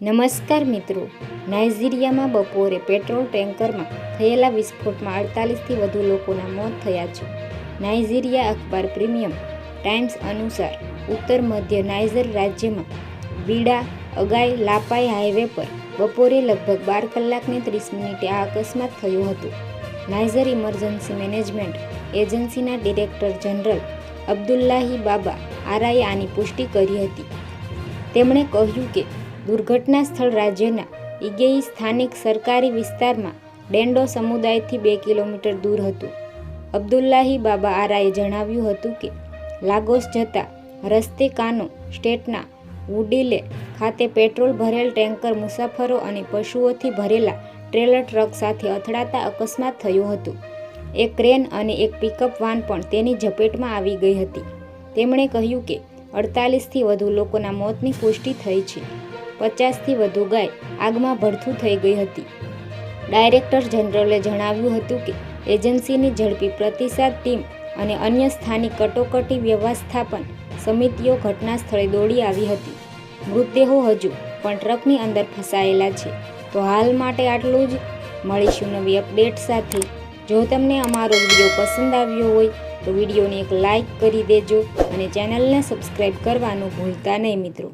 નમસ્કાર મિત્રો, નાઇજીરિયામાં બપોરે પેટ્રોલ ટેન્કરમાં થયેલા વિસ્ફોટમાં 48થી વધુ લોકોના મોત થયા છે. નાઇજીરિયા અખબાર પ્રીમિયમ ટાઇમ્સ અનુસાર ઉત્તર મધ્ય નાઇજર રાજ્યમાં બીડા અગાઈ લાપાઈ હાઈવે પર બપોરે લગભગ 12 કલાકને 30 મિનિટે આ અકસ્માત થયો હતો. નાઇજર ઇમરજન્સી મેનેજમેન્ટ એજન્સીના ડિરેક્ટર જનરલ અબ્દુલ્લાહી બાબા આરાએ આની પુષ્ટિ કરી હતી. તેમણે કહ્યું કે દુર્ઘટના સ્થળ રાજ્યના ઇગેઈ સ્થાનિક સરકારી વિસ્તારમાં ડેન્ડો સમુદાયથી 2 કિલોમીટર દૂર હતું. અબ્દુલ્લાહી બાબા આરાએ જણાવ્યું હતું કે લાગોસ જતા રસ્તે કાનો સ્ટેટના વુડીલે ખાતે પેટ્રોલ ભરેલ ટેન્કર મુસાફરો અને પશુઓથી ભરેલા ટ્રેલર ટ્રક સાથે અથડાતા અકસ્માત થયો હતો. એક ક્રેન અને એક પિકઅપ વાન પણ તેની ઝપેટમાં આવી ગઈ હતી. તેમણે કહ્યું કે 48થી વધુ લોકોના મોતની પુષ્ટિ થઈ છે. 50થી વધુ ગાય આગમાં ભડથું થઈ ગઈ હતી. ડાયરેક્ટર જનરલે જણાવ્યું હતું કે એજન્સીની ઝડપી પ્રતિસાદ ટીમ અને અન્ય સ્થાનિક કટોકટી વ્યવસ્થાપન સમિતિઓ ઘટના સ્થળે દોડી આવી હતી. મૃતદેહો હજુ પણ ટ્રકની અંદર ફસાયેલા છે. તો હાલ માટે આટલું જ. મળીશું નવી અપડેટ સાથે. જો તમને અમારો વિડીયો પસંદ આવ્યો હોય તો વિડીયોને એક લાઇક કરી દેજો અને ચેનલને સબસ્ક્રાઈબ કરવાનું ભૂલતા નહીં મિત્રો.